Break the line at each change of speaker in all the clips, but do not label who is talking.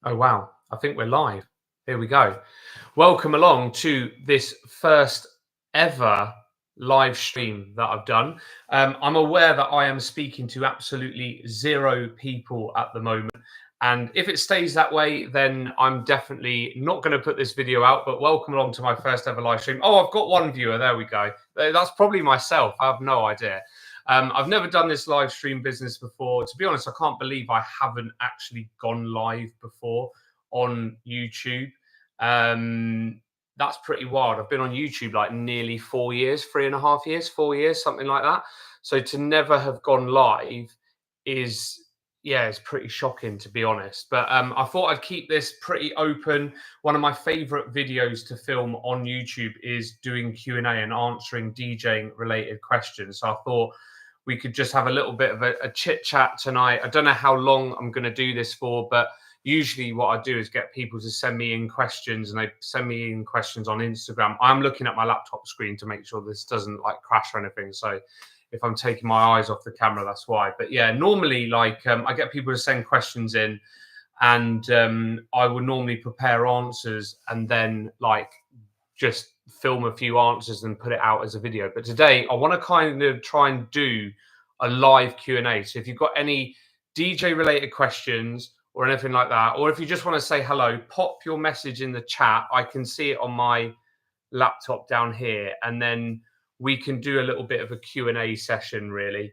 Oh, wow. I think we're live. Here we go. Welcome along to this first ever live stream that I've done. I'm aware that I am speaking to absolutely zero people at the moment. And if it stays that way, then I'm definitely not going to put this video out. But welcome along to my first ever live stream. Oh, I've got one viewer. There we go. That's probably myself. I have no idea. I've never done this live stream business before. To be honest, I can't believe I haven't actually gone live before on YouTube. That's pretty wild. I've been on YouTube like nearly 4 years, 3.5 years, 4 years, something like that. So to never have gone live is, yeah, it's pretty shocking, to be honest. But I thought I'd keep this pretty open. One of my favorite videos to film on YouTube is doing Q&A and answering DJing related questions. So I thought we could just have a little bit of a chit chat tonight. I don't know how long I'm going to do this for, but usually what I do is get people to send me in questions, and they send me in questions on Instagram. I'm looking at my laptop screen to make sure this doesn't like crash or anything. So if I'm taking my eyes off the camera, that's why. But yeah, normally like I get people to send questions in, and I would normally prepare answers and then like just film a few answers and put it out as a video. But today I want to kind of try and do a live Q&A. So if you've got any DJ related questions or anything like that, or if you just want to say hello, pop your message in the chat. I can see it on my laptop down here, and then we can do a little bit of a Q&A session, really.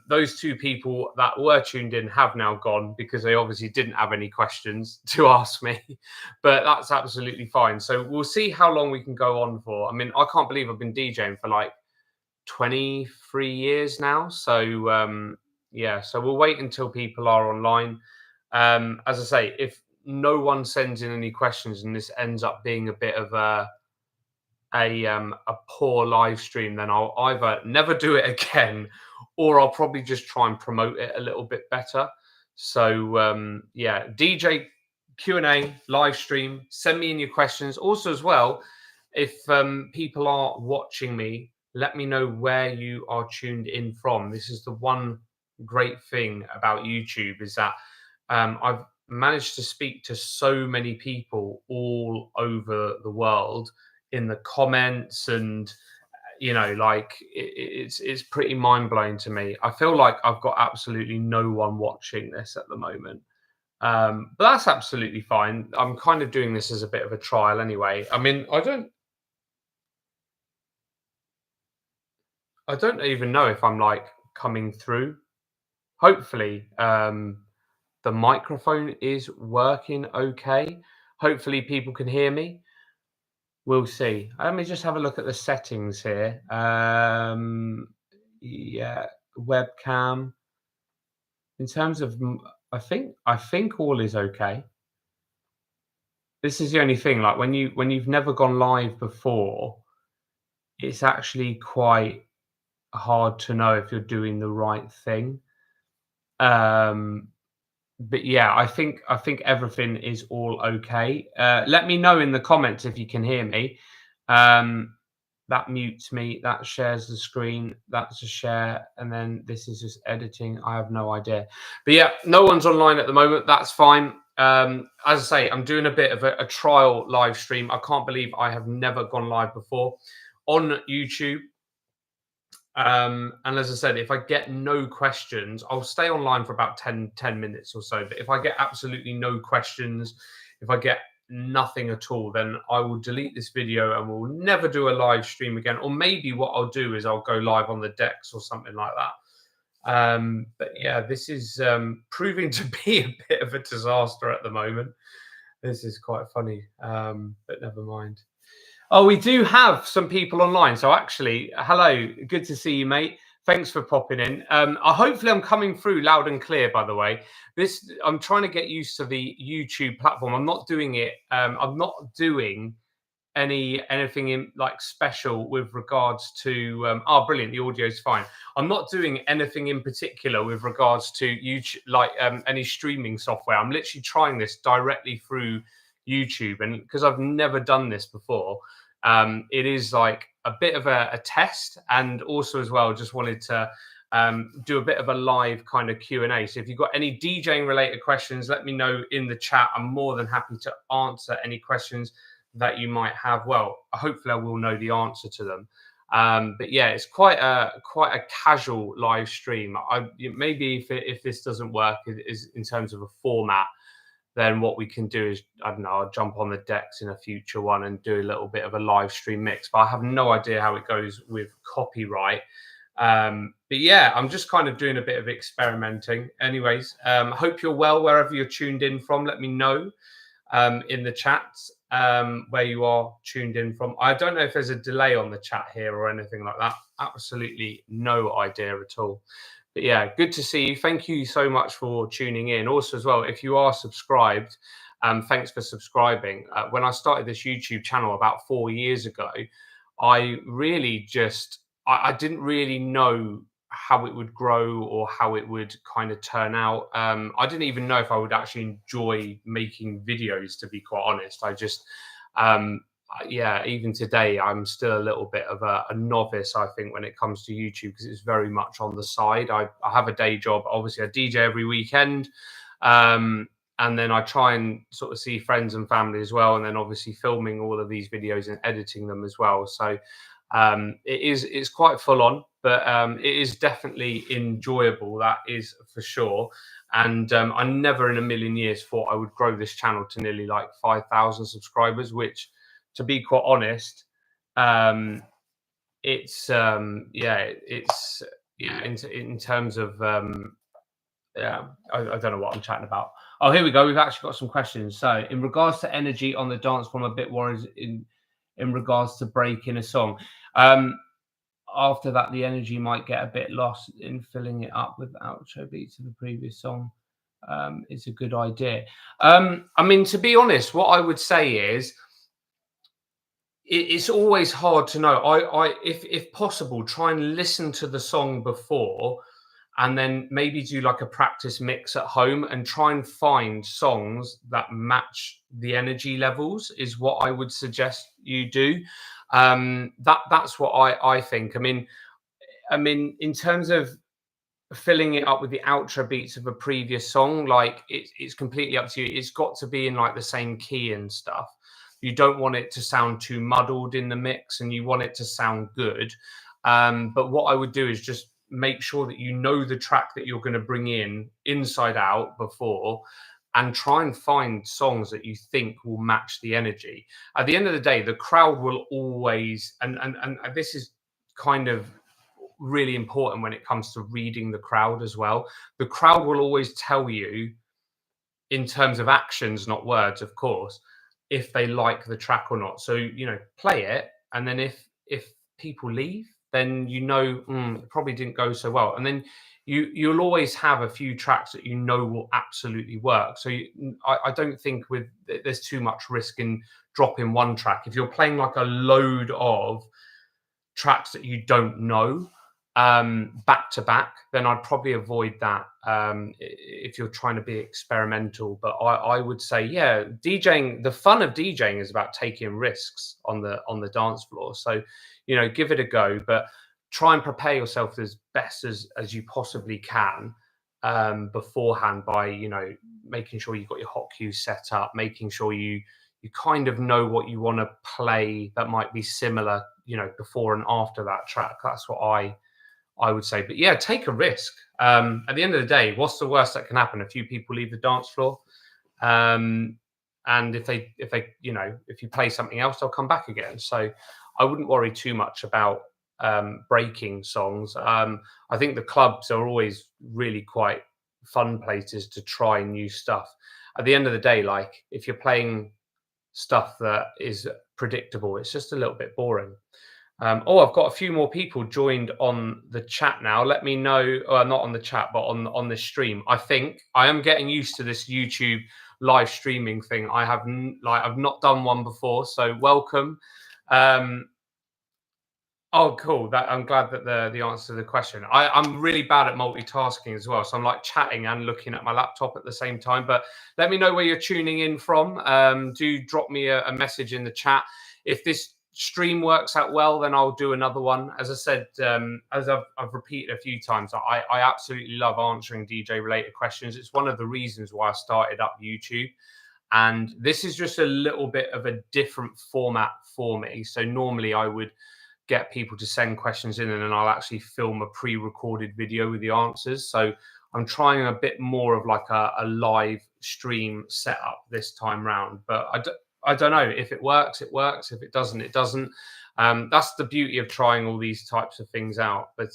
Those two people that were tuned in have now gone because they obviously didn't have any questions to ask me, but that's absolutely fine. So we'll see how long we can go on for. I mean, I can't believe I've been DJing for like 23 years now. So yeah, so we'll wait until people are online. As I say, if no one sends in any questions and this ends up being a bit of a poor live stream, then I'll either never do it again, or I'll probably just try and promote it a little bit better. So yeah, DJ Q&A live stream, send me in your questions. Also as well, if people are watching me, let me know where you are tuned in from. This is the one great thing about YouTube, is that I've managed to speak to so many people all over the world in the comments, and you know, like it's pretty mind-blowing to me. I feel like I've got absolutely no one watching this at the moment, but that's absolutely fine. I'm kind of doing this as a bit of a trial anyway. I mean, I don't even know if I'm like coming through. Hopefully the microphone is working okay. Hopefully people can hear me. We'll see. Let me just have a look at the settings here. Yeah, webcam. In terms of, I think all is okay. This is the only thing. Like when you've never gone live before, it's actually quite hard to know if you're doing the right thing. But yeah, I think everything is all okay. Let me know in the comments if you can hear me. That mutes me, that shares the screen, that's a share, and then this is just editing. I have no idea. But yeah, no one's online at the moment. That's fine. As I say, I'm doing a bit of a trial live stream. I can't believe I have never gone live before on YouTube. And as I said, if I get no questions, I'll stay online for about 10 minutes or so. But if I get absolutely no questions, if I get nothing at all, then I will delete this video and we'll never do a live stream again. Or maybe what I'll do is I'll go live on the decks or something like that. But yeah, this is proving to be a bit of a disaster at the moment. This is quite funny, but never mind. Oh, we do have some people online. So actually, hello, good to see you, mate. Thanks for popping in. Hopefully I'm coming through loud and clear, by the way. I'm trying to get used to the YouTube platform. I'm not doing it. I'm not doing anything in like special with regards to brilliant, the audio is fine. I'm not doing anything in particular with regards to YouTube, like any streaming software. I'm literally trying this directly through YouTube, and because I've never done this before, it is like a bit of a test. And also as well, just wanted to do a bit of a live kind of Q&A. So if you've got any DJing related questions, let me know in the chat. I'm more than happy to answer any questions that you might have. Well, hopefully I will know the answer to them. But yeah, it's quite a casual live stream. Maybe if this doesn't work is in terms of a format, then what we can do is, I don't know, I'll jump on the decks in a future one and do a little bit of a live stream mix. But I have no idea how it goes with copyright. But yeah, I'm just kind of doing a bit of experimenting. Anyways, hope you're well wherever you're tuned in from. Let me know in the chats where you are tuned in from. I don't know if there's a delay on the chat here or anything like that. Absolutely no idea at all. But yeah, good to see you. Thank you so much for tuning in. Also, as well, if you are subscribed, thanks for subscribing. When I started this YouTube channel about 4 years ago, I really just I didn't really know how it would grow or how it would kind of turn out. I didn't even know if I would actually enjoy making videos, to be quite honest. I just yeah, even today, I'm still a little bit of a novice, I think, when it comes to YouTube, because it's very much on the side. I have a day job. Obviously, I DJ every weekend. And then I try and sort of see friends and family as well. And then obviously filming all of these videos and editing them as well. So it's quite full on, but it is definitely enjoyable. That is for sure. And I never in a million years thought I would grow this channel to nearly like 5,000 subscribers, which, to be quite honest, it's in terms of yeah, I don't know what I'm chatting about. Oh, here we go. We've actually got some questions. So, in regards to energy on the dance floor, I'm a bit worried in regards to breaking a song. After that, the energy might get a bit lost in filling it up with outro beats of the previous song. It's a good idea. I mean, to be honest, what I would say is, it's always hard to know. If possible, try and listen to the song before, and then maybe do like a practice mix at home and try and find songs that match the energy levels, is what I would suggest you do. That's what I think. I mean, in terms of filling it up with the outro beats of a previous song, like it's completely up to you. It's got to be in like the same key and stuff. You don't want it to sound too muddled in the mix, and you want it to sound good. But what I would do is just make sure that you know the track that you're going to bring in inside out before, and try and find songs that you think will match the energy. At the end of the day, the crowd will always, and this is kind of really important when it comes to reading the crowd as well. The crowd will always tell you, in terms of actions, not words, of course, if they like the track or not. So, you know, play it, and then if people leave, then you know it probably didn't go so well. And then you'll always have a few tracks that you know will absolutely work. So I don't think there's too much risk in dropping one track. If you're playing like a load of tracks that you don't know back to back, then I'd probably avoid that if you're trying to be experimental. But I would say, yeah, DJing, the fun of DJing is about taking risks on the dance floor. So, you know, give it a go, but try and prepare yourself as best as you possibly can beforehand, by, you know, making sure you've got your hot cues set up, making sure you kind of know what you want to play that might be similar, you know, before and after that track. That's what I would say. But yeah, take a risk. At the end of the day, what's the worst that can happen? A few people leave the dance floor. And if they, you know, if you play something else, they'll come back again. So I wouldn't worry too much about breaking songs. I think the clubs are always really quite fun places to try new stuff. At the end of the day, like, if you're playing stuff that is predictable, it's just a little bit boring. Oh, I've got a few more people joined on the chat now. Let me know, not on the chat, but on the stream. I think I am getting used to this YouTube live streaming thing. I've not done one before, so welcome. Oh, cool. I'm glad that the answer to the question. I'm really bad at multitasking as well, so I'm like chatting and looking at my laptop at the same time. But let me know where you're tuning in from. Do drop me a message in the chat. If this stream works out well, then I'll do another one. As I said, as I've repeated a few times, I absolutely love answering DJ related questions. It's one of the reasons why I started up YouTube. And this is just a little bit of a different format for me. So normally I would get people to send questions in, and then I'll actually film a pre-recorded video with the answers. So I'm trying a bit more of like a live stream setup this time round. But I don't know. If it works, it works. If it doesn't, it doesn't. That's the beauty of trying all these types of things out. But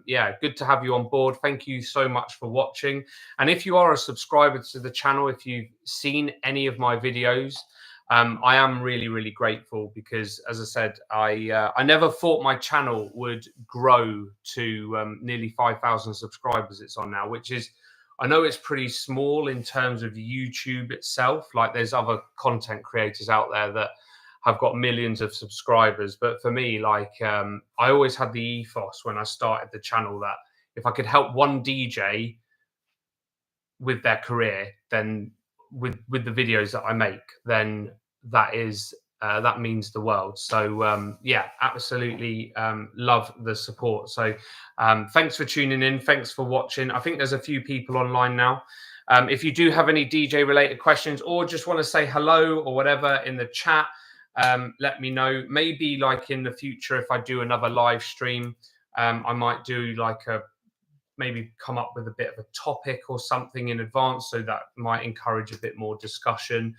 yeah, good to have you on board. Thank you so much for watching. And if you are a subscriber to the channel, if you've seen any of my videos, I am really, really grateful, because, as I said, I never thought my channel would grow to nearly 5,000 subscribers it's on now, which is, I know it's pretty small in terms of YouTube itself. Like, there's other content creators out there that have got millions of subscribers. But for me, like, I always had the ethos when I started the channel that if I could help one DJ with their career, then with the videos that I make, then that is that means the world. So yeah, absolutely love the support. So thanks for tuning in. Thanks for watching. I think there's a few people online now. If you do have any DJ related questions, or just want to say hello or whatever in the chat, let me know. Maybe like in the future, if I do another live stream, I might do like maybe come up with a bit of a topic or something in advance, so that might encourage a bit more discussion.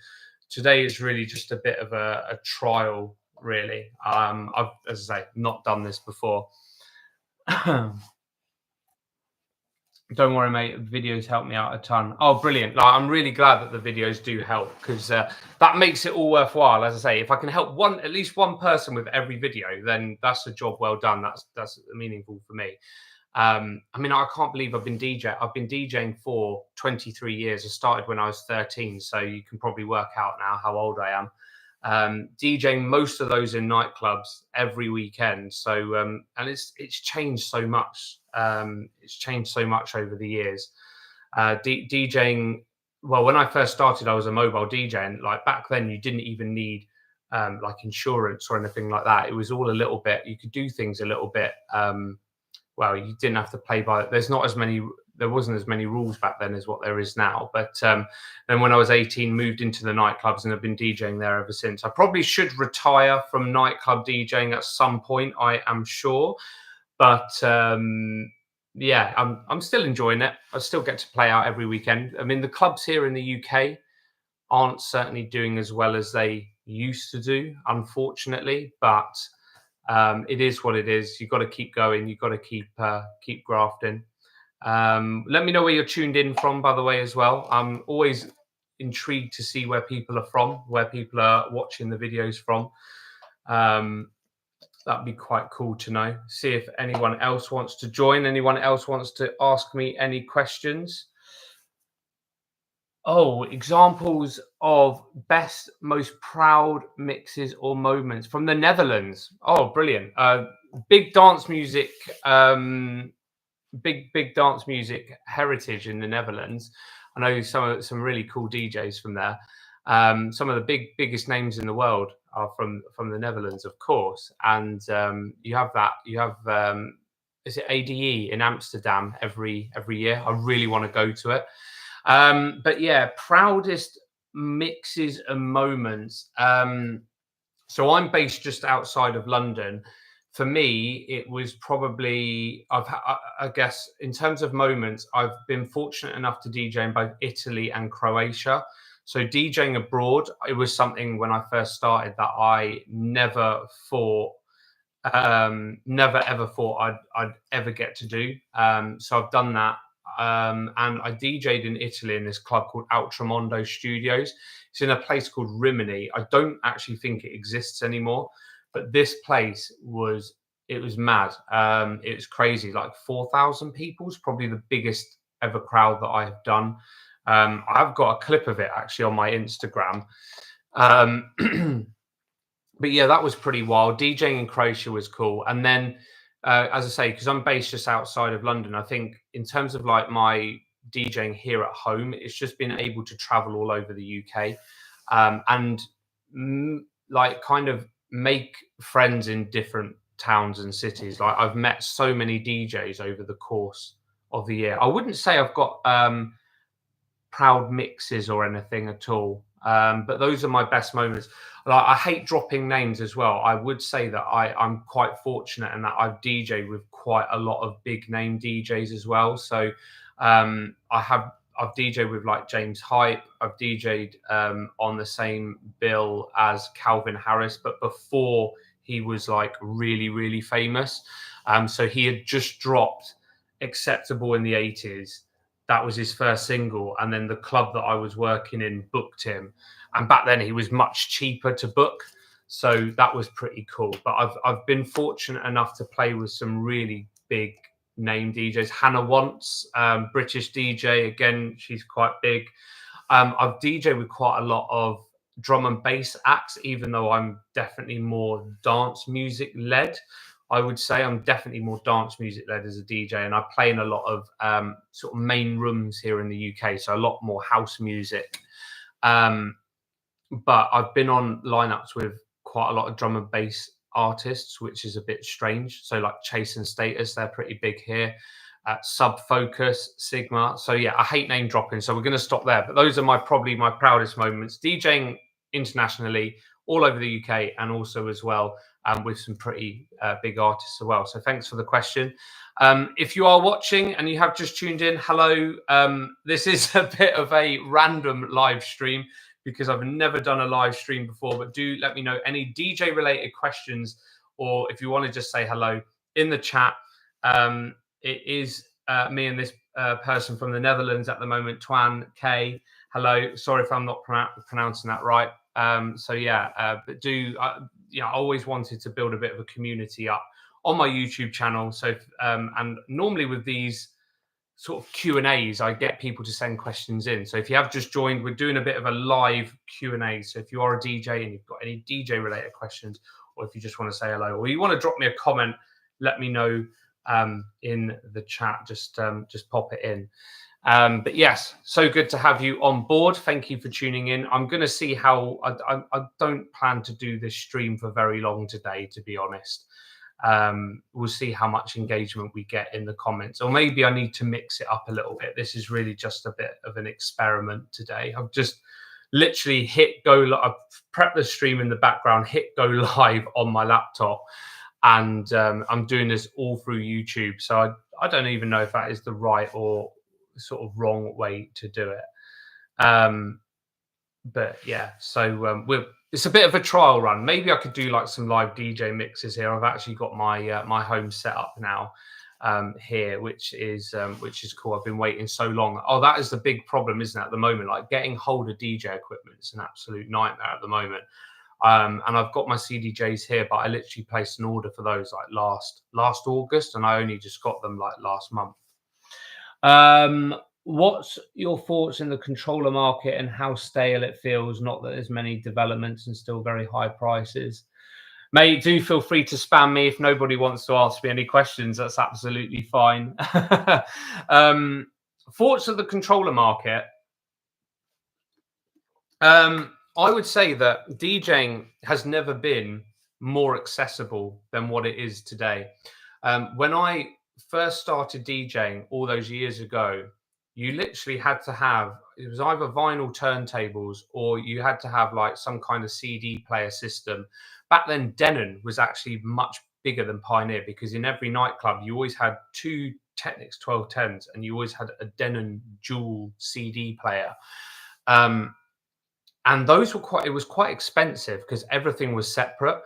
Today is really just a bit of a trial, really. I've, as I say, not done this before. Don't worry, mate. Videos help me out a ton. Oh, brilliant. Like, I'm really glad that the videos do help, because that makes it all worthwhile. As I say, if I can help at least one person with every video, then that's a job well done. That's meaningful for me. I mean, I can't believe I've been DJing for 23 years. I started when I was 13, so you can probably work out now how old I am. DJing most of those in nightclubs every weekend. So and it's changed so much. It's changed so much over the years. DJing, well, when I first started, I was a mobile DJ, and like back then, you didn't even need like insurance or anything like that. It was all a little bit. You could do things a little bit. Well, you didn't have to play by. There wasn't as many rules back then as what there is now. But then when I was 18, moved into the nightclubs, and I've been DJing there ever since. I probably should retire from nightclub DJing at some point, I am sure. But yeah, I'm still enjoying it. I still get to play out every weekend. I mean, the clubs here in the UK aren't certainly doing as well as they used to do, unfortunately. But it is what it is. You've got to keep going. You've got to keep grafting. Let me know where you're tuned in from, by the way, as well. I'm always intrigued to see where people are from, where people are watching the videos from. That'd be quite cool to know. See if anyone else wants to join. Anyone else wants to ask me any questions. Oh, examples of best, most proud mixes or moments from the Netherlands. Oh, brilliant. Big dance music, big dance music heritage in the Netherlands. I know some really cool DJs from there. Some of the biggest names in the world are from the Netherlands, of course. And you have is it ADE in Amsterdam every year? I really want to go to it. But yeah, proudest mixes and moments. So I'm based just outside of London. For me, it was probably, I guess, in terms of moments, I've been fortunate enough to DJ in both Italy and Croatia. So DJing abroad, it was something when I first started that I never ever thought I'd ever get to do. So I've done that. And I DJ'd in Italy in this club called Ultramondo Studios. It's in a place called Rimini. I don't actually think it exists anymore, but this place was mad. It was crazy. Like 4,000 people is probably the biggest ever crowd that I have done. I've got a clip of it actually on my Instagram. But yeah, that was pretty wild. DJing in Croatia was cool. And then, as I say, because I'm based just outside of London, I think in terms of like my DJing here at home, it's just been able to travel all over the UK and like kind of make friends in different towns and cities. Like I've met so many DJs over the course of the year. I wouldn't say I've got proud mixes or anything at all. But those are my best moments. Like, I hate dropping names as well. I would say that I'm quite fortunate in that I've DJed with quite a lot of big name DJs as well. So I've DJed with like James Hype. I've DJed on the same bill as Calvin Harris, but before he was like really, really famous. So he had just dropped Acceptable in the 80s. That was his first single, and then the club that I was working in booked him, and back then he was much cheaper to book, so that was pretty cool. But I've been fortunate enough to play with some really big name DJs. Hannah Wants, British DJ, again, she's quite big. I've DJed with quite a lot of drum and bass acts, even though I'm definitely more dance music led. I would say I'm definitely more dance music led as a DJ, and I play in a lot of sort of main rooms here in the UK, so a lot more house music. But I've been on lineups with quite a lot of drum and bass artists, which is a bit strange. So like Chase and Status, they're pretty big here. Sub Focus, Sigma. So yeah, I hate name dropping, so we're going to stop there. But those are probably my proudest moments, DJing internationally, all over the UK, and also as well with some pretty big artists as well. So thanks for the question. If you are watching and you have just tuned in, hello. This is a bit of a random live stream because I've never done a live stream before, but do let me know any DJ related questions, or if you want to just say hello in the chat. It is me and this person from the Netherlands at the moment, Twan K. Hello. Sorry if I'm not pronouncing that right. So yeah, but I always wanted to build a bit of a community up on my YouTube channel. So and normally with these sort of Q&As, I get people to send questions in. So if you have just joined, we're doing a bit of a live Q&A. So if you are a DJ and you've got any DJ related questions, or if you just want to say hello, or you want to drop me a comment, let me know in the chat. Just pop it in. But yes, so good to have you on board. Thank you for tuning in. I'm going to see how I don't plan to do this stream for very long today, to be honest. We'll see how much engagement we get in the comments, or maybe I need to mix it up a little bit. This is really just a bit of an experiment today. I've just literally hit go. I've prepped the stream in the background, hit go live on my laptop, and I'm doing this all through YouTube. So I don't even know if that is the right or sort of wrong way to do it. But yeah, so it's a bit of a trial run. Maybe I could do like some live DJ mixes here. I've actually got my my home set up now here, which is cool. I've been waiting so long. Oh, that is the big problem, isn't it, at the moment? Like getting hold of DJ equipment is an absolute nightmare at the moment. And I've got my CDJs here, but I literally placed an order for those like last August, and I only just got them like last month. What's your thoughts in the controller market and how stale it feels? Not that there's many developments and still very high prices. Mate, do feel free to spam me if nobody wants to ask me any questions. That's absolutely fine. Thoughts of the controller market. I would say that DJing has never been more accessible than what it is today. When I first started DJing all those years ago, you literally had to have, it was either vinyl turntables or you had to have like some kind of CD player system. Back then, Denon was actually much bigger than Pioneer, because in every nightclub you always had two Technics 1210s and you always had a Denon dual CD player. And those were it was quite expensive because everything was separate.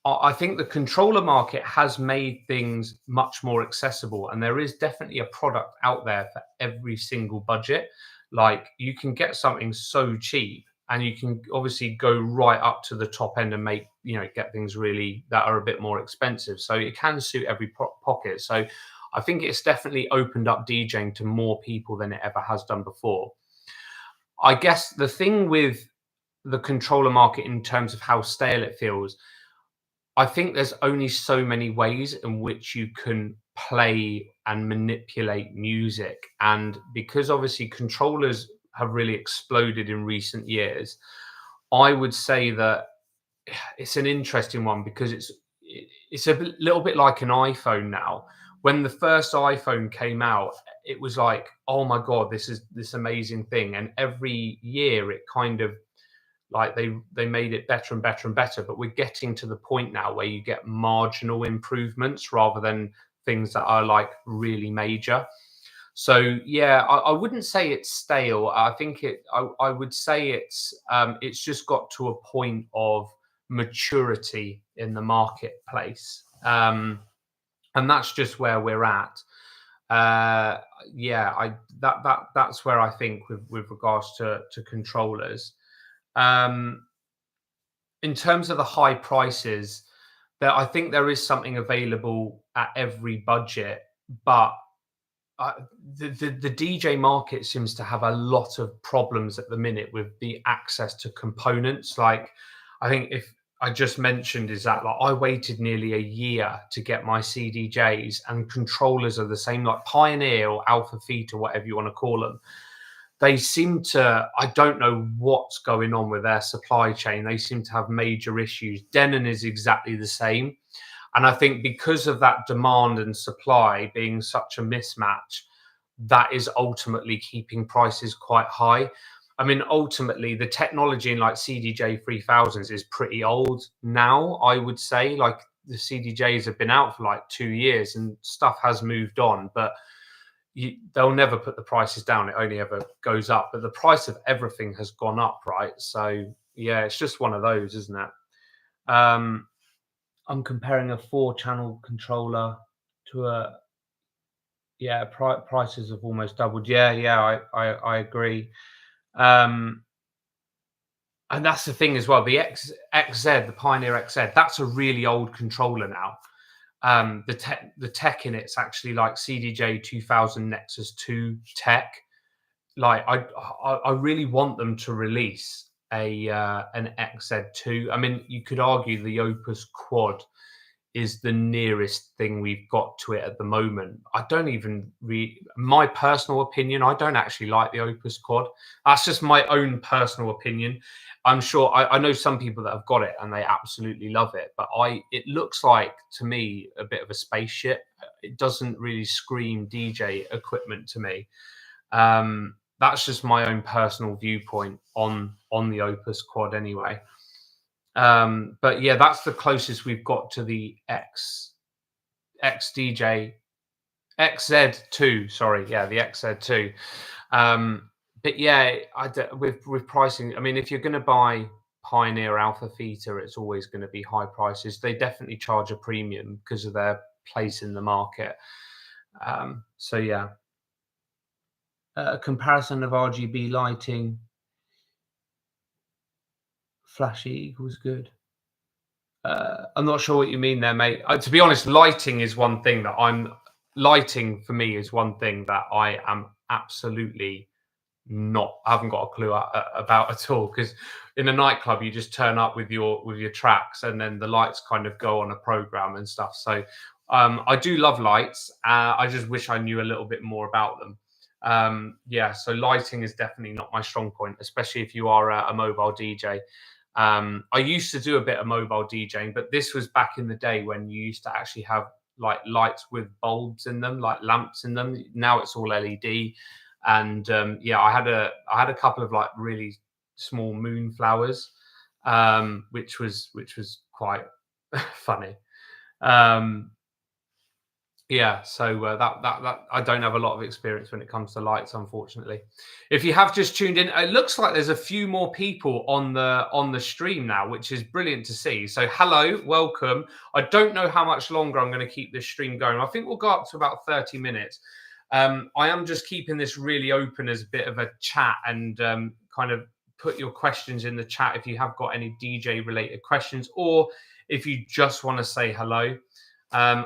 I think the controller market has made things much more accessible, and there is definitely a product out there for every single budget. Like you can get something so cheap, and you can obviously go right up to the top end and make, get things really that are a bit more expensive. So it can suit every pocket. So I think it's definitely opened up DJing to more people than it ever has done before. I guess the thing with the controller market in terms of how stale it feels, I think there's only so many ways in which you can play and manipulate music. And because obviously controllers have really exploded in recent years, I would say that it's an interesting one because it's a little bit like an iPhone now. When the first iPhone came out, it was like, oh my god, this is this amazing thing, and every year it kind of like they made it better and better and better. But we're getting to the point now where you get marginal improvements rather than things that are like really major. So yeah, I wouldn't say it's stale. I think I would say it's just got to a point of maturity in the marketplace, and that's just where we're at. Uh, yeah, that's where I think with regards to controllers. Um, in terms of the high prices, there I think there is something available at every budget, but uh, the DJ market seems to have a lot of problems at the minute with the access to components. Like, I think if I just mentioned is that like I waited nearly a year to get my CDJs, and controllers are the same, like Pioneer or Alpha Theta, whatever you want to call them. They seem to, I don't know what's going on with their supply chain. They seem to have major issues. Denon is exactly the same. And I think because of that demand and supply being such a mismatch, that is ultimately keeping prices quite high. I mean, ultimately, the technology in like CDJ 3000s is pretty old now, I would say. Like the CDJs have been out for like 2 years and stuff has moved on, but they'll never put the prices down. It only ever goes up. But the price of everything has gone up, right? So, yeah, it's just one of those, isn't it? Um, I'm comparing a 4-channel controller to a yeah, prices have almost doubled. Yeah, yeah, I agree. Um, and that's the thing as well. The XZ, the Pioneer XZ, that's a really old controller now. The tech in it's actually like CDJ 2000 Nexus 2 tech. Like I really want them to release a an XZ2. I mean, you could argue the Opus Quad is the nearest thing we've got to it at the moment. I don't even my personal opinion, I don't actually like the Opus Quad. That's just my own personal opinion. I'm sure I know some people that have got it and they absolutely love it, but it looks like to me a bit of a spaceship. It doesn't really scream DJ equipment to me. That's just my own personal viewpoint on the Opus Quad anyway. But yeah, that's the closest we've got to the XDJ XZ2. Sorry, yeah, the XZ2. But yeah, with pricing, I mean, if you're going to buy Pioneer Alpha Theta, it's always going to be high prices. They definitely charge a premium because of their place in the market. So yeah, a comparison of RGB lighting, flashy equals good. I'm not sure what you mean there, mate. To be honest, lighting is one thing that lighting for me is one thing that I am absolutely not. I haven't got a clue about at all. Because in a nightclub, you just turn up with your tracks, and then the lights kind of go on a program and stuff. So I do love lights. I just wish I knew a little bit more about them. Yeah, so lighting is definitely not my strong point, especially if you are a mobile DJ. I used to do a bit of mobile DJing, but this was back in the day when you used to actually have like lights with bulbs in them, like lamps in them. Now it's all LED, and yeah, I had a couple of like really small moonflowers, which was quite funny. Yeah, so that I don't have a lot of experience when it comes to lights, unfortunately. If you have just tuned in, it looks like there's a few more people on the stream now, which is brilliant to see. So hello, welcome. I don't know how much longer I'm going to keep this stream going. I think we'll go up to about 30 minutes. I am just keeping this really open as a bit of a chat, and kind of put your questions in the chat if you have got any DJ related questions, or if you just want to say hello.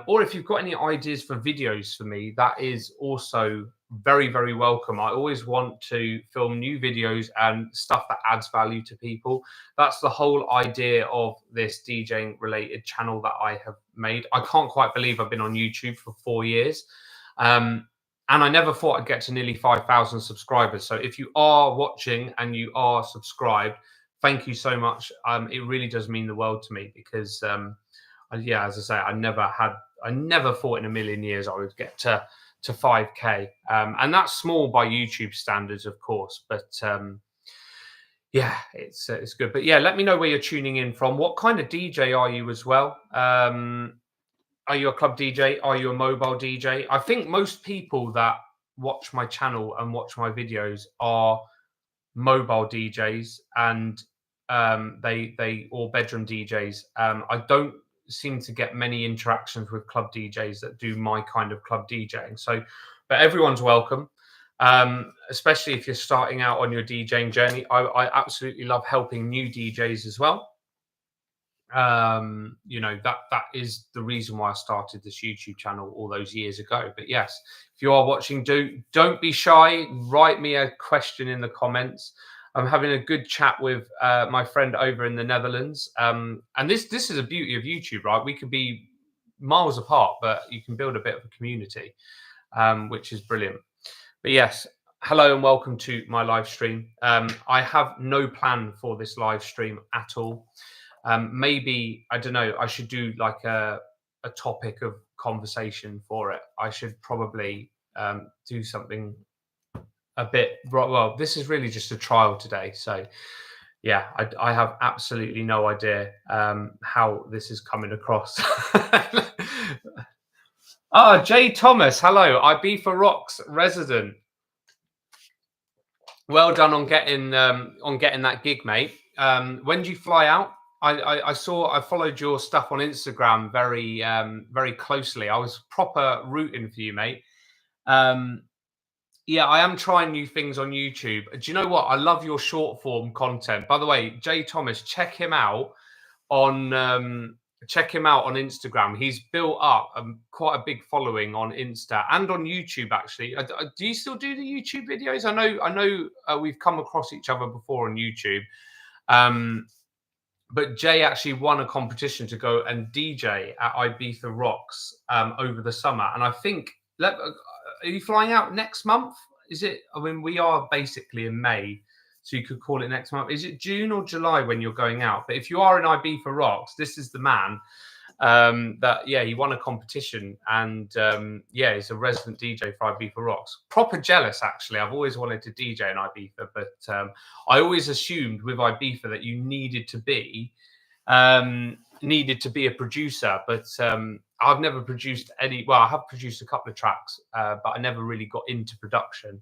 Or if you've got any ideas for videos for me, that is also very, very welcome. I always want to film new videos and stuff that adds value to people. That's the whole idea of this DJing related channel that I have made. I can't quite believe I've been on YouTube for 4 years. And I never thought I'd get to nearly 5,000 subscribers. So if you are watching and you are subscribed, thank you so much. It really does mean the world to me because, yeah, as I say, I never thought in a million years I would get to 5K, and that's small by YouTube standards, of course. But yeah, it's good. But yeah, let me know where you're tuning in from. What kind of DJ are you as well? Are you a club DJ? Are you a mobile DJ? I think most people that watch my channel and watch my videos are mobile DJs, and they or bedroom DJs. I don't seem to get many interactions with club DJs that do my kind of club DJing. So, but everyone's welcome, especially if you're starting out on your DJing journey. I absolutely love helping new DJs as well. You know, that is the reason why I started this YouTube channel all those years ago. But yes, if you are watching, don't be shy. Write me a question in the comments. I'm having a good chat with my friend over in the Netherlands, and this is a beauty of YouTube, right? We could be miles apart, but you can build a bit of a community, which is brilliant. But yes, hello and welcome to my live stream. I have no plan for this live stream at all. Maybe, I don't know, I should do like a topic of conversation for it. I should probably do something a bit, well, this is really just a trial today. So yeah, I have absolutely no idea how this is coming across. Oh, Jay Thomas, hello, Ibiza Rocks resident. Well done on getting that gig, mate. When do you fly out? I followed your stuff on Instagram very closely. I was proper rooting for you, mate. Yeah, I am trying new things on YouTube. Do you know what? I love your short form content. By the way, Jay Thomas, check him out on Instagram. He's built up quite a big following on Insta and on YouTube. Actually, do you still do the YouTube videos? I know we've come across each other before on YouTube. But Jay actually won a competition to go and DJ at Ibiza Rocks over the summer, and I think. Are you flying out next month? Is it? I mean, we are basically in May, so you could call it next month. Is it June or July when you're going out? But if you are in Ibiza Rocks, this is the man. He won a competition, and yeah, he's a resident DJ for Ibiza Rocks. Proper jealous, actually. I've always wanted to DJ in Ibiza, but I always assumed with Ibiza that you needed to be a producer, but I've never produced any. Well, I have produced a couple of tracks, but I never really got into production.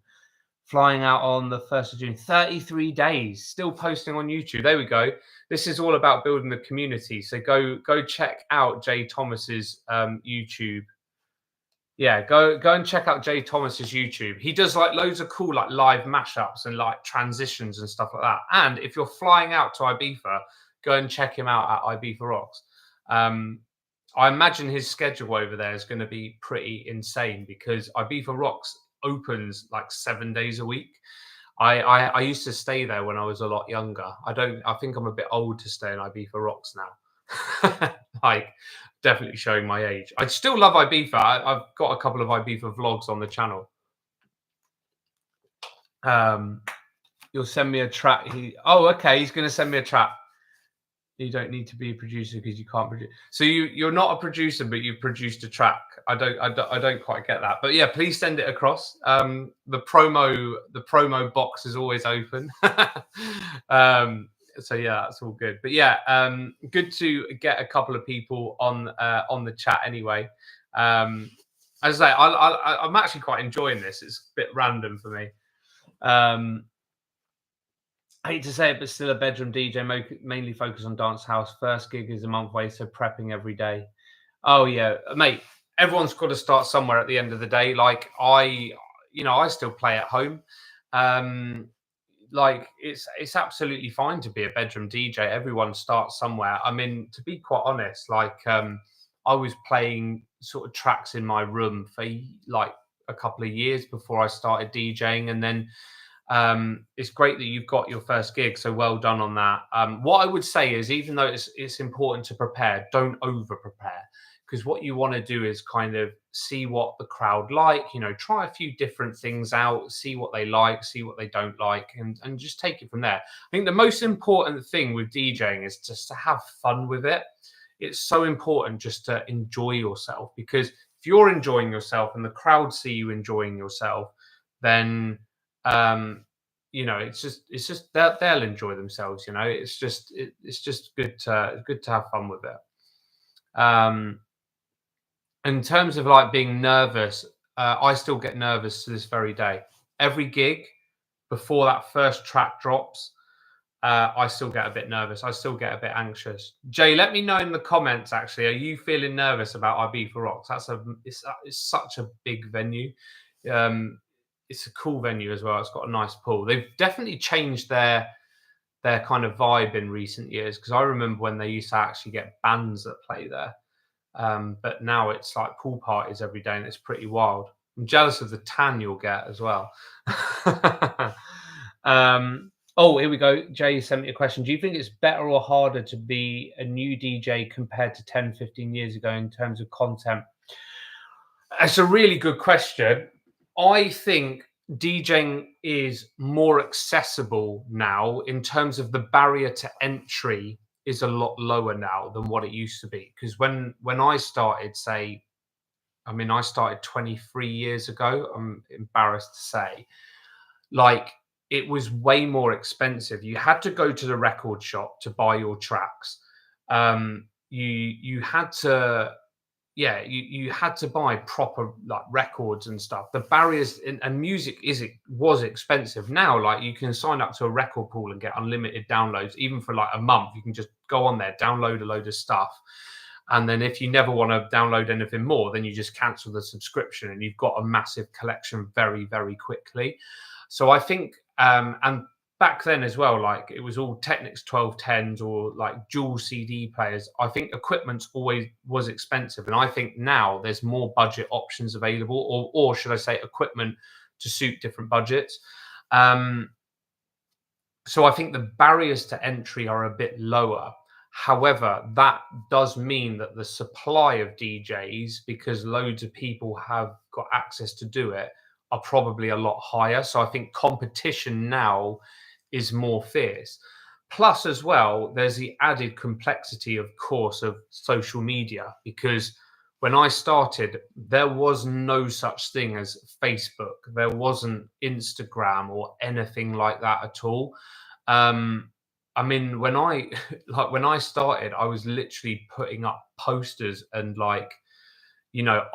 Flying out on the 1st of June, 33 days, still posting on YouTube. There we go. This is all about building the community. So go check out Jay Thomas's YouTube. Yeah, go and check out Jay Thomas's YouTube. He does like loads of cool like live mashups and like transitions and stuff like that. And if you're flying out to Ibiza, go and check him out at Ibiza Rocks. I imagine his schedule over there is going to be pretty insane because Ibiza Rocks opens like 7 days a week. I used to stay there when I was a lot younger. I think I'm a bit old to stay in Ibiza Rocks now. Like, definitely showing my age. I still love Ibiza. I've got a couple of Ibiza vlogs on the channel. You'll send me a track. Okay, he's going to send me a track. You don't need to be a producer because you can't produce. So you're not a producer, but you've produced a track. I don't quite get that. But yeah, please send it across. The promo box is always open. So yeah, that's all good. But yeah, good to get a couple of people on the chat anyway. As I say, I'm actually quite enjoying this. It's a bit random for me. I hate to say it, but still a bedroom DJ, mainly focused on dance house. First gig is a month away, so prepping every day. Oh yeah, mate. Everyone's got to start somewhere at the end of the day. Like I still play at home. Like it's absolutely fine to be a bedroom DJ. Everyone starts somewhere. I mean, to be quite honest, like I was playing sort of tracks in my room for like a couple of years before I started DJing, and then it's great that you've got your first gig, so well done on that. What I would say is, even though it's important to prepare, don't over prepare, because what you want to do is kind of see what the crowd like, try a few different things out, see what they like, see what they don't like, and just take it from there. I think the most important thing with DJing is just to have fun with it. It's so important just to enjoy yourself, because if you're enjoying yourself and the crowd see you enjoying yourself, then it's just they'll enjoy themselves. It's just good to have fun with it. In terms of like being nervous, I still get nervous to this very day. Every gig before that first track drops, I still get a bit nervous. I still get a bit anxious. Jay, let me know in the comments. Actually, are you feeling nervous about Ibiza Rocks? It's such a big venue. Um, it's a cool venue as well. It's got a nice pool. They've definitely changed their kind of vibe in recent years, because I remember when they used to actually get bands that play there. But now it's like pool parties every day, and it's pretty wild. I'm jealous of the tan you'll get as well. Oh, here we go. Jay sent me a question. Do you think it's better or harder to be a new DJ compared to 10, 15 years ago in terms of content? That's a really good question. I think DJing is more accessible now in terms of the barrier to entry is a lot lower now than what it used to be. Because when I started, I started 23 years ago. I'm embarrassed to say, like, it was way more expensive. You had to go to the record shop to buy your tracks. You had to, yeah, you had to buy proper like records and stuff. The barriers and music was expensive. Now, like, you can sign up to a record pool and get unlimited downloads, even for like a month. You can just go on there, download a load of stuff, and then if you never want to download anything more, then you just cancel the subscription, and you've got a massive collection very, very quickly. So I think, and back then as well, like, it was all Technics 1210s or like dual CD players. I think equipment always was expensive, and I think now there's more budget options available, or should I say, equipment to suit different budgets. So I think the barriers to entry are a bit lower. However, that does mean that the supply of DJs, because loads of people have got access to do it, are probably a lot higher. So I think competition now is more fierce. Plus, as well, there's the added complexity, of course, of social media, because when I started, there was no such thing as Facebook. There wasn't Instagram or anything like that at all. When I when I started, I was literally putting up posters and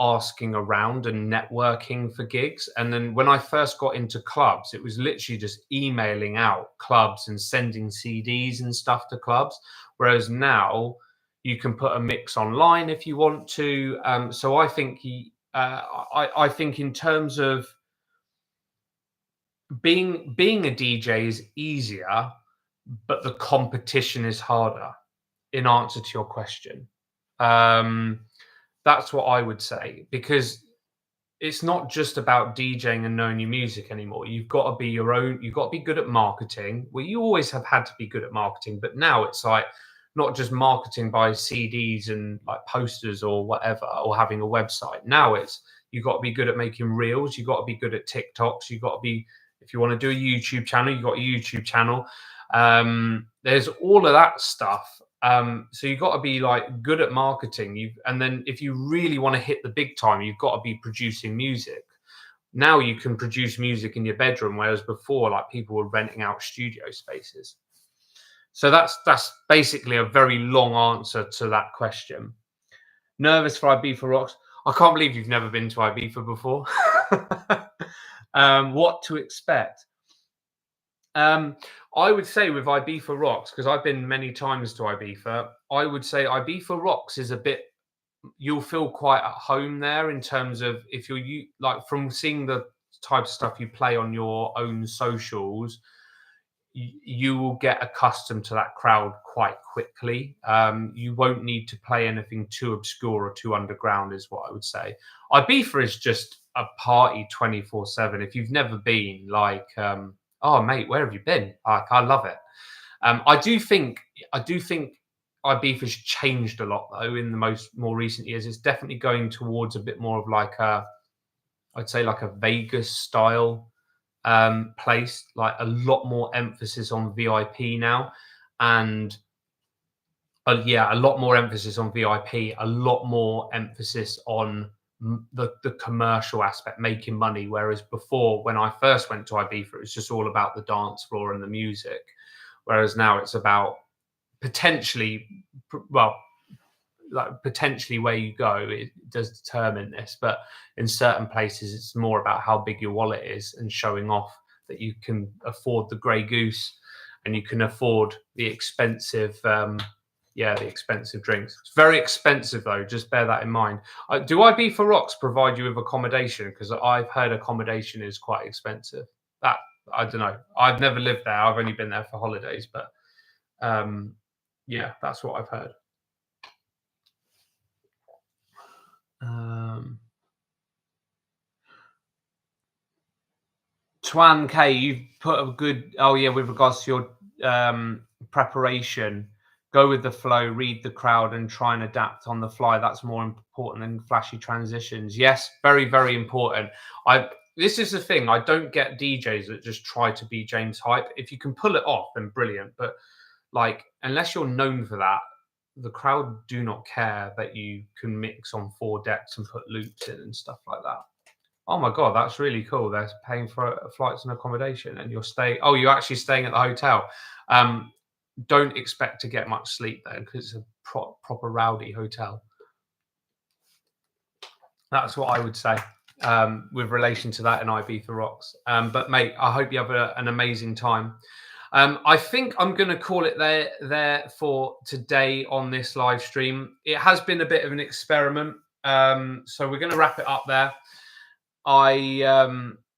asking around and networking for gigs. And then when I first got into clubs, it was literally just emailing out clubs and sending CDs and stuff to clubs. Whereas now you can put a mix online if you want to. So I think I think in terms of being a DJ is easier, but the competition is harder, in answer to your question. That's what I would say, because it's not just about DJing and knowing your music anymore. You've got to be your own. You've got to be good at marketing. Well, you always have had to be good at marketing, but now it's like not just marketing by CDs and like posters or whatever, or having a website. Now it's, you've got to be good at making reels. You've got to be good at TikToks. You've got to be, if you want to do a YouTube channel, you've got a YouTube channel. There's all of that stuff. So you've got to be like good at marketing. And then if you really want to hit the big time, you've got to be producing music. Now you can produce music in your bedroom, whereas before, like, people were renting out studio spaces. So that's basically a very long answer to that question. Nervous for Ibiza Rocks? I can't believe you've never been to Ibiza before. What to expect? I would say with Ibiza Rocks, because I've been many times to Ibiza, I would say Ibiza Rocks is a bit, you'll feel quite at home there, in terms of, if you're like, from seeing the type of stuff you play on your own socials, you will get accustomed to that crowd quite quickly. You won't need to play anything too obscure or too underground, is what I would say. Ibiza is just a party 24/7. If you've never been, like, oh mate, where have you been? I love it. I do think Ibiza's changed a lot though in the more recent years. It's definitely going towards a bit more of like I'd say like a Vegas style place, like a lot more emphasis on VIP now, and yeah, a lot more emphasis on VIP, a lot more emphasis on the commercial aspect, making money. Whereas before, when I first went to Ibiza, it was just all about the dance floor and the music. Whereas now it's about potentially, well, like potentially where you go, it does determine this. But in certain places, it's more about how big your wallet is and showing off that you can afford the Grey Goose and you can afford the expensive yeah, the expensive drinks. It's very expensive though. Just bear that in mind. Do Ibiza Rocks provide you with accommodation? Because I've heard accommodation is quite expensive. That I don't know. I've never lived there. I've only been there for holidays, but yeah, that's what I've heard. Twan K, you've put a good. Oh yeah, with regards to your preparation, go with the flow, read the crowd, and try and adapt on the fly. That's more important than flashy transitions. Yes, very very important. This is the thing. I don't get DJs that just try to be James Hype. If you can pull it off, then brilliant. But like, unless you're known for that, the crowd do not care that you can mix on 4 decks and put loops in and stuff like that. Oh my god, that's really cool. They're paying for flights and accommodation, and you're staying. Oh, you're actually staying at the hotel. Don't expect to get much sleep there because it's a proper rowdy hotel. That's what I would say with relation to that in Ibiza Rocks. But mate, I hope you have an amazing time. I think I'm going to call it there for today on this live stream. It has been a bit of an experiment, so we're going to wrap it up there.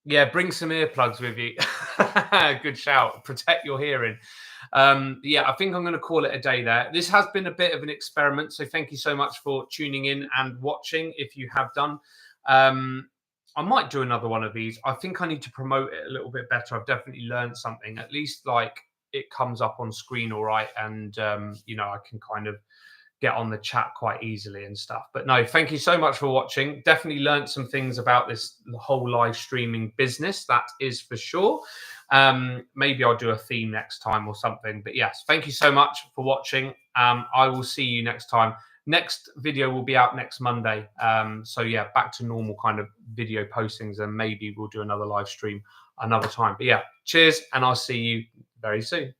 Yeah, bring some earplugs with you. Good shout. Protect your hearing. Yeah, I think I'm going to call it a day there. This has been a bit of an experiment, so thank you so much for tuning in and watching if you have done. I might do another one of these. I think I need to promote it a little bit better. I've definitely learned something. At least like it comes up on screen all right, and you know, I can kind of get on the chat quite easily and stuff. But no, thank you so much for watching. Definitely learned some things about this whole live streaming business, that is for sure. Maybe I'll do a theme next time or something. But yes, thank you so much for watching. I will see you next time. Next video will be out next Monday. So yeah, back to normal kind of video postings, and maybe we'll do another live stream another time. But yeah, cheers, and I'll see you very soon.